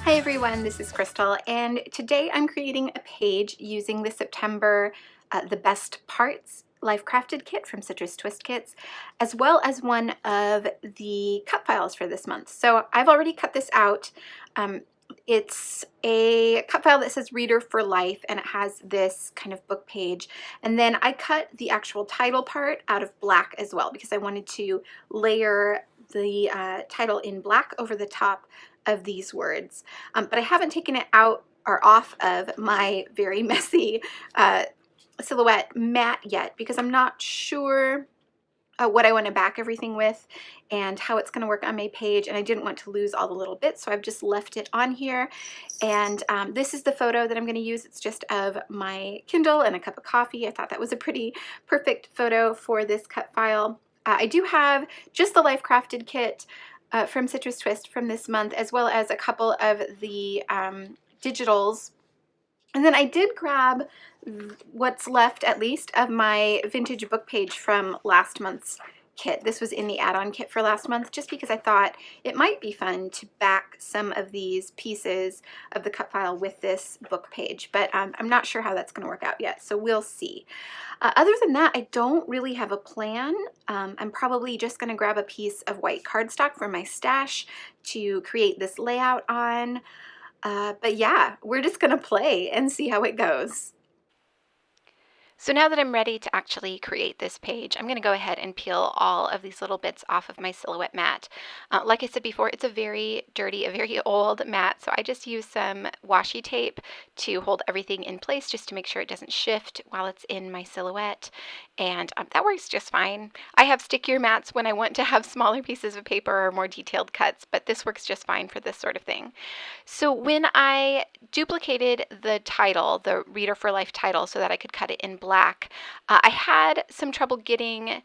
Hi everyone, this is Crystal, and today I'm creating a page using the September The Best Parts Life Crafted kit from Citrus Twist Kits, as well as one of the cut files for this month. So I've already cut this out. It's a cut file that says Reader for Life, and it has this kind of book page. And then I cut the actual title part out of black as well, because I wanted to layer the title in black over the top of these words. But I haven't taken it out or off of my very messy silhouette mat yet, because I'm not sure what I want to back everything with and how it's going to work on my page, and I didn't want to lose all the little bits, so I've just left it on here. And this is the photo that I'm going to use. It's just of my Kindle and a cup of coffee. I thought that was a pretty perfect photo for this cut file. I do have just the Life Crafted kit from Citrus Twist from this month, as well as a couple of the digitals. And then I did grab what's left, at least, of my vintage book page from last month's kit. This was in the add-on kit for last month, just because I thought it might be fun to back some of these pieces of the cut file with this book page. But I'm not sure how that's going to work out yet, so we'll see. Other than that, I don't really have a plan. I'm probably just going to grab a piece of white cardstock from my stash to create this layout on. But yeah, we're just going to play and see how it goes. So now that I'm ready to actually create this page, I'm going to go ahead and peel all of these little bits off of my silhouette mat. Like I said before, it's a very dirty, a very old mat, so I just use some washi tape to hold everything in place just to make sure it doesn't shift while it's in my silhouette, and that works just fine. I have stickier mats when I want to have smaller pieces of paper or more detailed cuts, but this works just fine for this sort of thing. So when I duplicated the title, the Reader for Life title, so that I could cut it in black, I had some trouble getting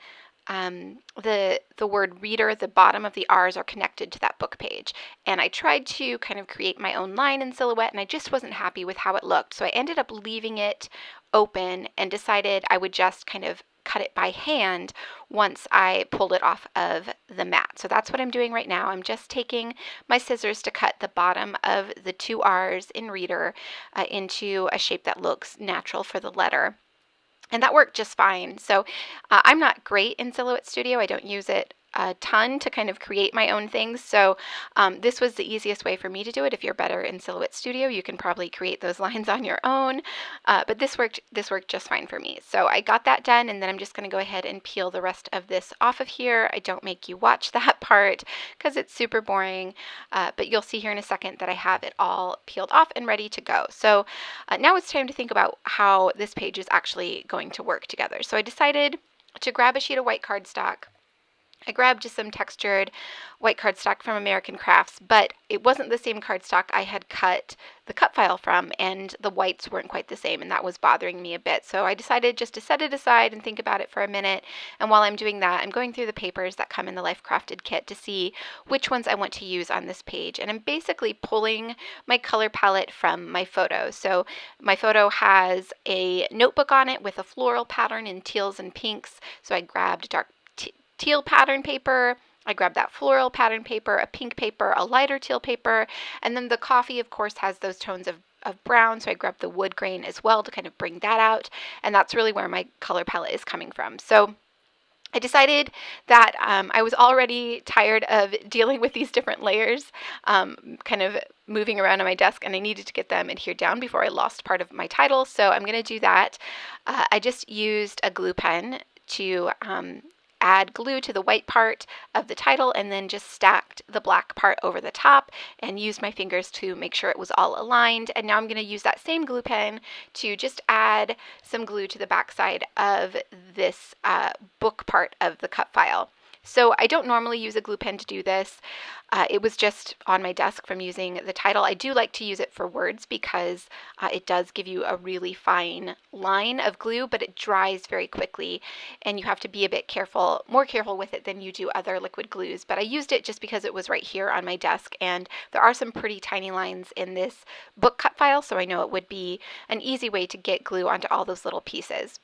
the word reader. The bottom of the R's are connected to that book page, and I tried to kind of create my own line in silhouette, and I just wasn't happy with how it looked, so I ended up leaving it open and decided I would just kind of cut it by hand once I pulled it off of the mat. So that's what I'm doing right now. I'm just taking my scissors to cut the bottom of the two R's in Reader into a shape that looks natural for the letter. And that worked just fine. So I'm not great in Silhouette Studio. I don't use it a ton to kind of create my own things. So this was the easiest way for me to do it. If you're better in Silhouette Studio, you can probably create those lines on your own. But this worked just fine for me. So I got that done, and then I'm just going to go ahead and peel the rest of this off of here. I don't make you watch that part because it's super boring. But you'll see here in a second that I have it all peeled off and ready to go. So now it's time to think about how this page is actually going to work together. So I decided to grab a sheet of white cardstock. I grabbed just some textured white cardstock from American Crafts, but it wasn't the same cardstock I had cut the cut file from, and the whites weren't quite the same, and that was bothering me a bit. So I decided just to set it aside and think about it for a minute, and while I'm doing that, I'm going through the papers that come in the Life Crafted kit to see which ones I want to use on this page, and I'm basically pulling my color palette from my photo. So my photo has a notebook on it with a floral pattern in teals and pinks, so I grabbed dark teal pattern paper, I grabbed that floral pattern paper, a pink paper, a lighter teal paper, and then the coffee, of course, has those tones of brown, so I grabbed the wood grain as well to kind of bring that out, and that's really where my color palette is coming from. So I decided that I was already tired of dealing with these different layers, kind of moving around on my desk, and I needed to get them adhered down before I lost part of my title, so I'm going to do that. I just used a glue pen to add glue to the white part of the title, and then just stacked the black part over the top and used my fingers to make sure it was all aligned. And now I'm going to use that same glue pen to just add some glue to the backside of this book part of the cut file. So I don't normally use a glue pen to do this. It was just on my desk from using the title. I do like to use it for words because it does give you a really fine line of glue, but it dries very quickly, and you have to be a bit careful, more careful with it than you do other liquid glues. But I used it just because it was right here on my desk, and there are some pretty tiny lines in this book cut file, so I know it would be an easy way to get glue onto all those little pieces.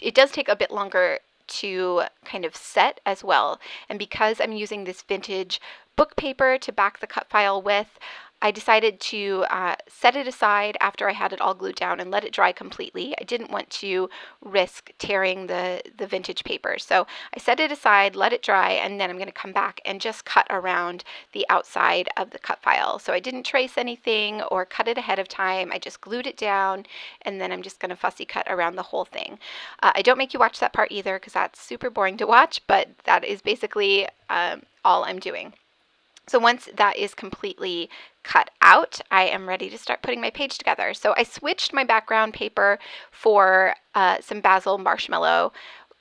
It does take a bit longer to kind of set as well, and because I'm using this vintage book paper to back the cut file with, I decided to set it aside after I had it all glued down and let it dry completely. I didn't want to risk tearing the vintage paper. So I set it aside, let it dry, and then I'm going to come back and just cut around the outside of the cut file. So I didn't trace anything or cut it ahead of time. I just glued it down, and then I'm just going to fussy cut around the whole thing. I don't make you watch that part either because that's super boring to watch, but that is basically all I'm doing. So once that is completely cut out, I am ready to start putting my page together. So I switched my background paper for some basil marshmallow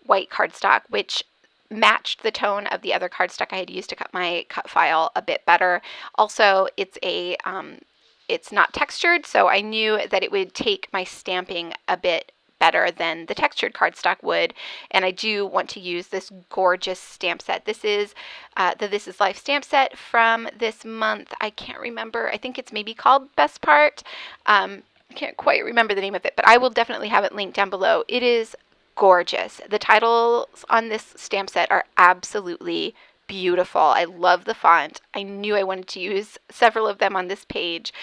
white cardstock, which matched the tone of the other cardstock I had used to cut my cut file a bit better. Also, it's not textured, so I knew that it would take my stamping a bit better than the textured cardstock would, and I do want to use this gorgeous stamp set. This is the This Is Life stamp set from this month. I can't remember. I think it's maybe called Best Part. I can't quite remember the name of it, but I will definitely have it linked down below. It is gorgeous. The titles on this stamp set are absolutely beautiful. I love the font. I knew I wanted to use several of them on this page.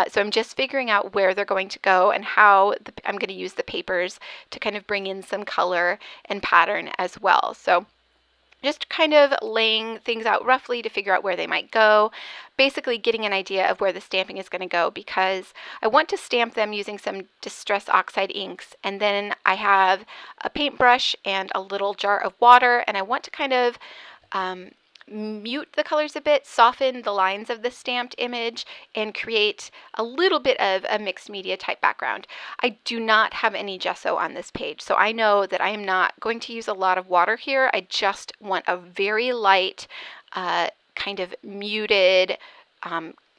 So I'm just figuring out where they're going to go and how I'm going to use the papers to kind of bring in some color and pattern as well. So just kind of laying things out roughly to figure out where they might go, basically getting an idea of where the stamping is going to go, because I want to stamp them using some Distress Oxide inks, and then I have a paintbrush and a little jar of water, and I want to kind of mute the colors a bit, soften the lines of the stamped image, and create a little bit of a mixed media type background. I do not have any gesso on this page, so I know that I am not going to use a lot of water here. I just want a very light, kind of muted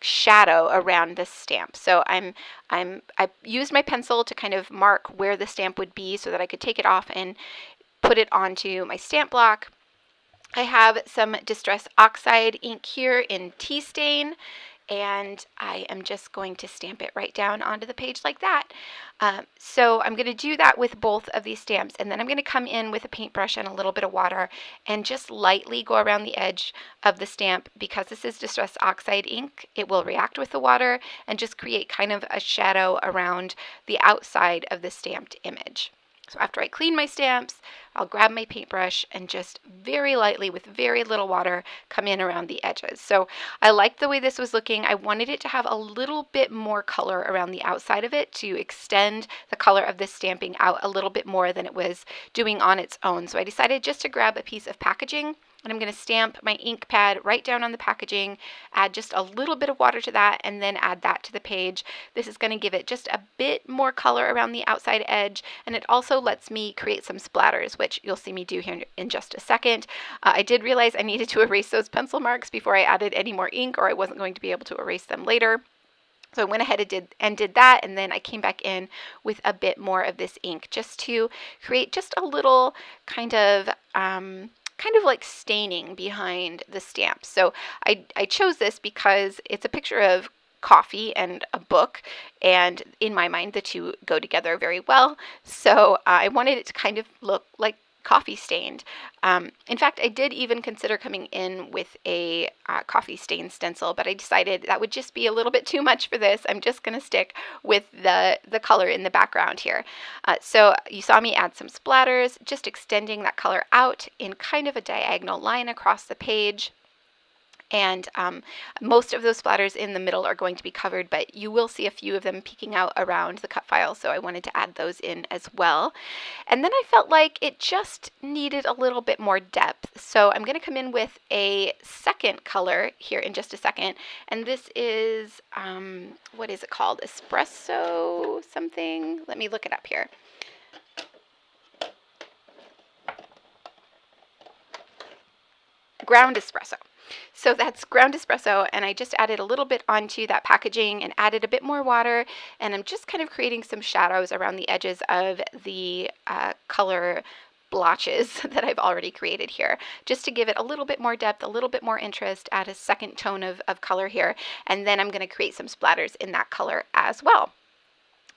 shadow around this stamp. So I used my pencil to kind of mark where the stamp would be so that I could take it off and put it onto my stamp block. I have some Distress Oxide ink here in tea stain, and I am just going to stamp it right down onto the page like that. So I'm going to do that with both of these stamps, and then I'm going to come in with a paintbrush and a little bit of water and just lightly go around the edge of the stamp. Because this is Distress Oxide ink, it will react with the water and just create kind of a shadow around the outside of the stamped image. So after I clean my stamps, I'll grab my paintbrush and just very lightly with very little water come in around the edges. So I liked the way this was looking. I wanted it to have a little bit more color around the outside of it to extend the color of this stamping out a little bit more than it was doing on its own. So I decided just to grab a piece of packaging, and I'm going to stamp my ink pad right down on the packaging, add just a little bit of water to that, and then add that to the page. This is going to give it just a bit more color around the outside edge, and it also lets me create some splatters, which you'll see me do here in just a second. I did realize I needed to erase those pencil marks before I added any more ink, or I wasn't going to be able to erase them later. So I went ahead and did that, and then I came back in with a bit more of this ink just to create just a little kind of like staining behind the stamp. So I chose this because it's a picture of coffee and a book, and in my mind the two go together very well. So I wanted it to kind of look like coffee stained. In fact, I did even consider coming in with a coffee stain stencil, but I decided that would just be a little bit too much for this. I'm just going to stick with the color in the background here. So you saw me add some splatters, just extending that color out in kind of a diagonal line across the page. And most of those splatters in the middle are going to be covered, but you will see a few of them peeking out around the cut file, so I wanted to add those in as well. And then I felt like it just needed a little bit more depth, so I'm going to come in with a second color here in just a second, and this is, what is it called? Espresso something? Let me look it up here. Ground espresso. So that's ground espresso, and I just added a little bit onto that packaging and added a bit more water, and I'm just kind of creating some shadows around the edges of the color blotches that I've already created here, just to give it a little bit more depth, a little bit more interest, add a second tone of color here, and then I'm going to create some splatters in that color as well.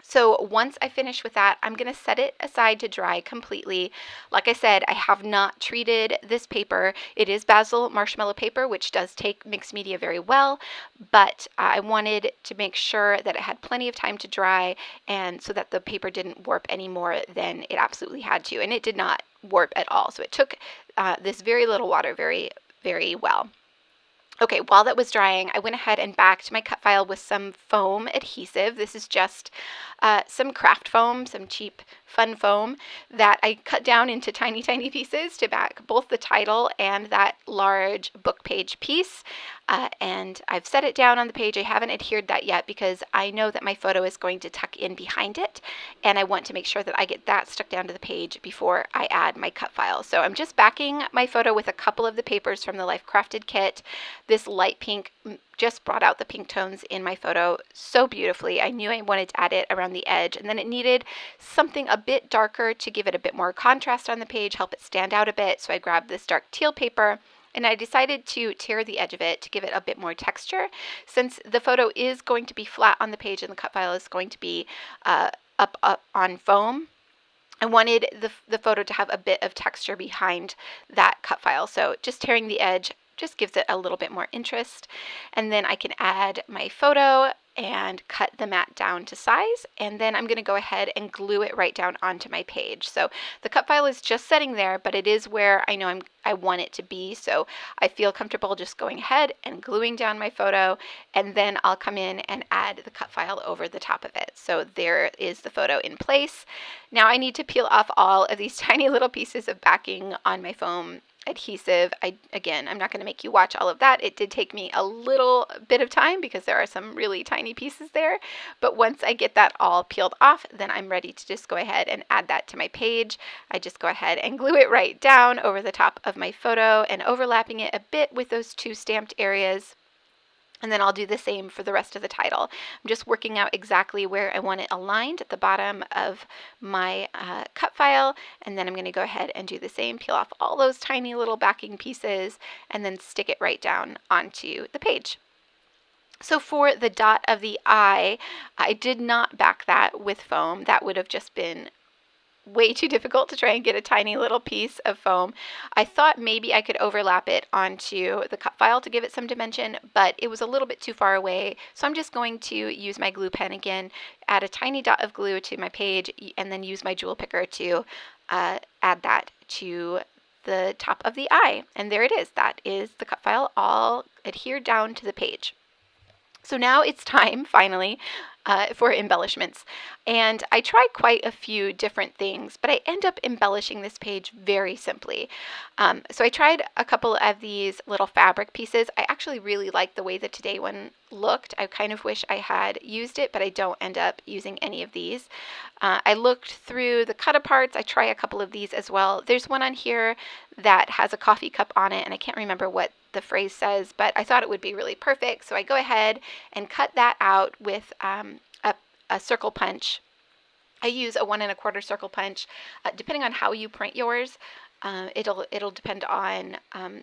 So once I finish with that, I'm going to set it aside to dry completely. Like I said, I have not treated this paper. It is basil marshmallow paper, which does take mixed media very well, but I wanted to make sure that it had plenty of time to dry and so that the paper didn't warp any more than it absolutely had to. And it did not warp at all. So it took this very little water very, very well. Okay, while that was drying, I went ahead and backed my cut file with some foam adhesive. This is just some craft foam, some cheap fun foam that I cut down into tiny, tiny pieces to back both the title and that large book page piece. And I've set it down on the page. I haven't adhered that yet because I know that my photo is going to tuck in behind it, and I want to make sure that I get that stuck down to the page before I add my cut file. So I'm just backing my photo with a couple of the papers from the Life Crafted kit. This light pink just brought out the pink tones in my photo so beautifully. I knew I wanted to add it around the edge, and then it needed something a bit darker to give it a bit more contrast on the page, help it stand out a bit. So I grabbed this dark teal paper, and I decided to tear the edge of it to give it a bit more texture. Since the photo is going to be flat on the page and the cut file is going to be up on foam, I wanted the photo to have a bit of texture behind that cut file. So just tearing the edge just gives it a little bit more interest. And then I can add my photo and cut the mat down to size, and then I'm going to go ahead and glue it right down onto my page. So the cut file is just setting there, but it is where I know I want it to be, so I feel comfortable just going ahead and gluing down my photo, and then I'll come in and add the cut file over the top of it. So there is the photo in place. Now I need to peel off all of these tiny little pieces of backing on my foam adhesive. Again, I'm not going to make you watch all of that. It did take me a little bit of time because there are some really tiny pieces there, but once I get that all peeled off, then I'm ready to just go ahead and add that to my page. I just go ahead and glue it right down over the top of my photo and overlapping it a bit with those two stamped areas. And then I'll do the same for the rest of the title. I'm just working out exactly where I want it aligned at the bottom of my cut file. And then I'm going to go ahead and do the same, peel off all those tiny little backing pieces, and then stick it right down onto the page. So for the dot of the eye, I did not back that with foam. That would have just been way too difficult to try and get a tiny little piece of foam. I thought maybe I could overlap it onto the cut file to give it some dimension, but it was a little bit too far away. So I'm just going to use my glue pen again, add a tiny dot of glue to my page, and then use my jewel picker to add that to the top of the eye. And there it is. That is the cut file all adhered down to the page. So now it's time, finally, for embellishments. And I tried quite a few different things, but I end up embellishing this page very simply. So I tried a couple of these little fabric pieces. I actually really like the way the Today one looked. I kind of wish I had used it, but I don't end up using any of these. I looked through the cut-aparts. I try a couple of these as well. There's one on here that has a coffee cup on it, and I can't remember what the phrase says, but I thought it would be really perfect. So I go ahead and cut that out with a circle punch. I use a 1 1/4 circle punch. Depending on how you print yours, it'll depend on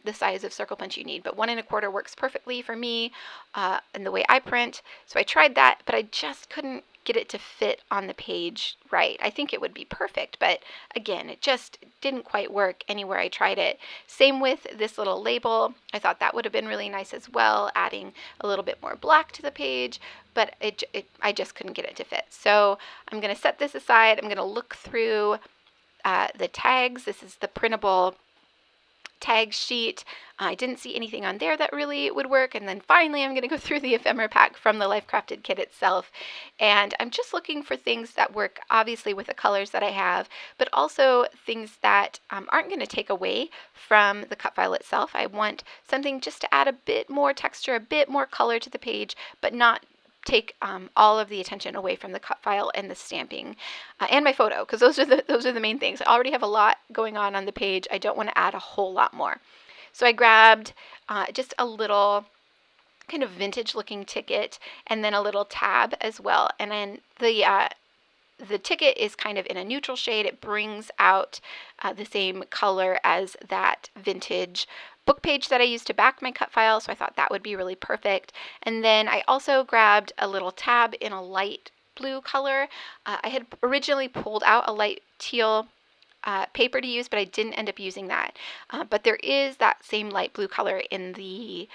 the size of circle punch you need, but 1 1/4 works perfectly for me and the way I print. So I tried that, but I just couldn't get it to fit on the page right. I think it would be perfect, but again, it just didn't quite work anywhere I tried it. Same with this little label. I thought that would have been really nice as well, adding a little bit more black to the page, but I just couldn't get it to fit. So I'm going to set this aside. I'm going to look through the tags. This is the printable tag sheet. I didn't see anything on there that really would work. And then finally, I'm going to go through the ephemera pack from the Life Crafted kit itself. And I'm just looking for things that work, obviously, with the colors that I have, but also things that aren't going to take away from the cut file itself. I want something just to add a bit more texture, a bit more color to the page, but not take all of the attention away from the cut file and the stamping and my photo, because those are the main things. I already have a lot going on the page. I don't want to add a whole lot more. So I grabbed just a little kind of vintage looking ticket and then a little tab as well. And then the ticket is kind of in a neutral shade. It brings out the same color as that vintage book page that I used to back my cut file, so I thought that would be really perfect. And then I also grabbed a little tab in a light blue color. I had originally pulled out a light teal paper to use, but I didn't end up using that. But there is that same light blue color in the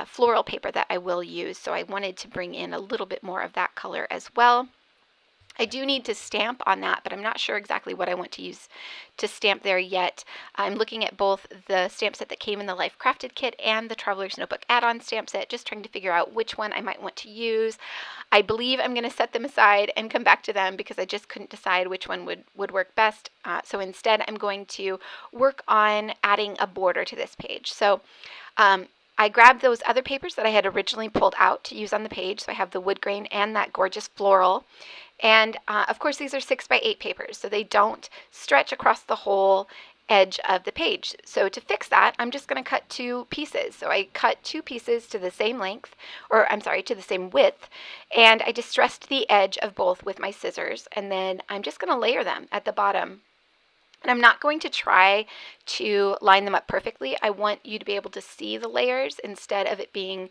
floral paper that I will use, so I wanted to bring in a little bit more of that color as well. I do need to stamp on that, but I'm not sure exactly what I want to use to stamp there yet. I'm looking at both the stamp set that came in the Life Crafted kit and the Traveler's Notebook add-on stamp set, just trying to figure out which one I might want to use. I believe I'm going to set them aside and come back to them because I just couldn't decide which one would work best. So instead, I'm going to work on adding a border to this page. So I grabbed those other papers that I had originally pulled out to use on the page. So I have the wood grain and that gorgeous floral. And of course, these are 6x8 papers, so they don't stretch across the whole edge of the page. So to fix that, I'm just going to cut 2 pieces. So I cut 2 pieces to the same length, or I'm sorry, to the same width, and I distressed the edge of both with my scissors, and then I'm just going to layer them at the bottom. And I'm not going to try to line them up perfectly. I want you to be able to see the layers instead of it being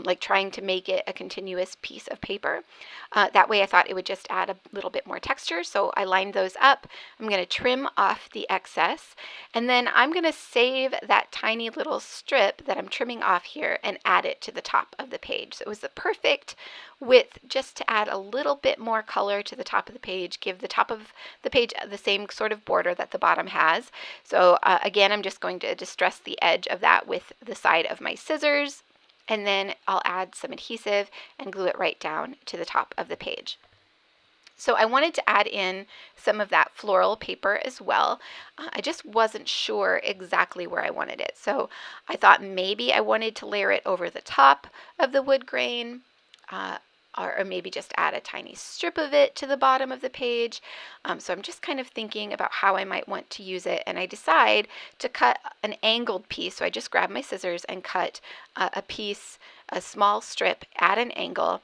like trying to make it a continuous piece of paper. That way I thought it would just add a little bit more texture. So I lined those up. I'm going to trim off the excess. And then I'm going to save that tiny little strip that I'm trimming off here and add it to the top of the page. So it was the perfect width just to add a little bit more color to the top of the page, give the top of the page the same sort of border that the bottom has. So again, I'm just going to distress the edge of that with the side of my scissors, and then I'll add some adhesive and glue it right down to the top of the page. So I wanted to add in some of that floral paper as well. I just wasn't sure exactly where I wanted it. So I thought maybe I wanted to layer it over the top of the wood grain, or maybe just add a tiny strip of it to the bottom of the page. So I'm just kind of thinking about how I might want to use it, and I decide to cut an angled piece. So I just grab my scissors and cut a piece, a small strip at an angle.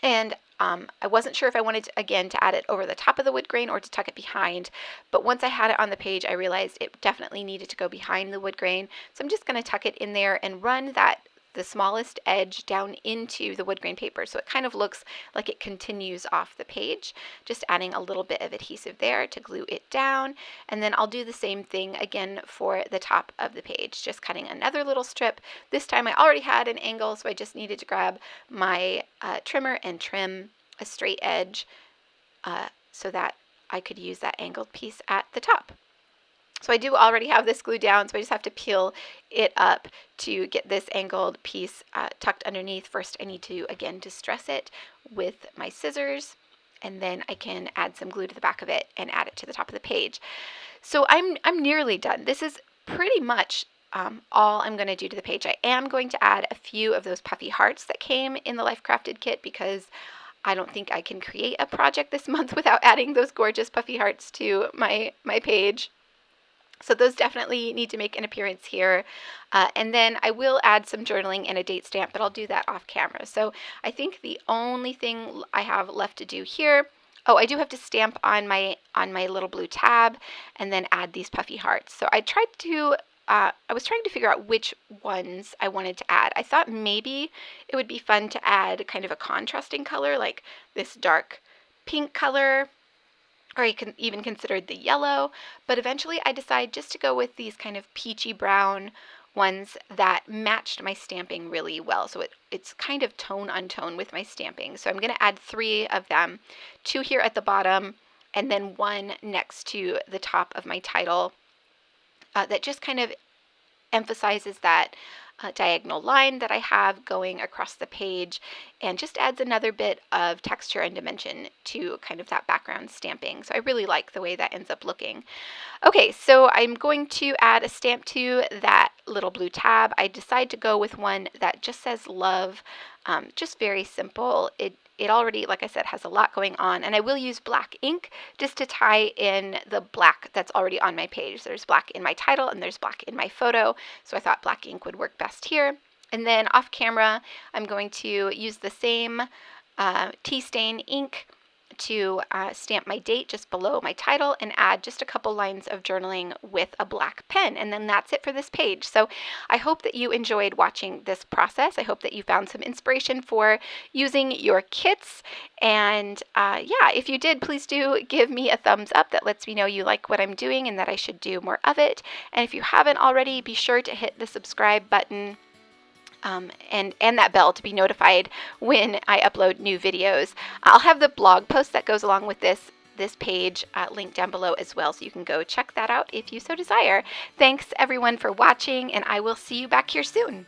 And I wasn't sure if I wanted to, again, to add it over the top of the wood grain or to tuck it behind, but once I had it on the page, I realized it definitely needed to go behind the wood grain. So I'm just going to tuck it in there and run the smallest edge down into the wood grain paper, so it kind of looks like it continues off the page, just adding a little bit of adhesive there to glue it down. And then I'll do the same thing again for the top of the page, just cutting another little strip. This time I already had an angle, so I just needed to grab my trimmer and trim a straight edge so that I could use that angled piece at the top. So I do already have this glued down, so I just have to peel it up to get this angled piece tucked underneath. First, I need to, again, distress it with my scissors, and then I can add some glue to the back of it and add it to the top of the page. So I'm nearly done. This is pretty much all I'm going to do to the page. I am going to add a few of those puffy hearts that came in the Life Crafted kit because I don't think I can create a project this month without adding those gorgeous puffy hearts to my page. So those definitely need to make an appearance here. And then I will add some journaling and a date stamp, but I'll do that off camera. So I think the only thing I have left to do here, oh, I do have to stamp on my little blue tab and then add these puffy hearts. So I was trying to figure out which ones I wanted to add. I thought maybe it would be fun to add kind of a contrasting color, like this dark pink color, or you can even consider the yellow, but eventually I decided just to go with these kind of peachy brown ones that matched my stamping really well. So it's kind of tone on tone with my stamping. So I'm going to add 3 of them, 2 here at the bottom, and then 1 next to the top of my title that just kind of emphasizes that diagonal line that I have going across the page and just adds another bit of texture and dimension to kind of that background stamping. So I really like the way that ends up looking. Okay, so I'm going to add a stamp to that little blue tab. I decide to go with one that just says love, just very simple. It already, like I said, has a lot going on, and I will use black ink just to tie in the black that's already on my page. There's black in my title and there's black in my photo, so I thought black ink would work best here. And then off camera, I'm going to use the same tea stain ink to stamp my date just below my title and add just a couple lines of journaling with a black pen. And then that's it for this page. So I hope that you enjoyed watching this process. I hope that you found some inspiration for using your kits. And yeah, if you did, please do give me a thumbs up. That lets me know you like what I'm doing and that I should do more of it. And if you haven't already, be sure to hit the subscribe button and that bell to be notified when I upload new videos. I'll have the blog post that goes along with this page linked down below as well, so you can go check that out if you so desire. Thanks everyone for watching, and I will see you back here soon.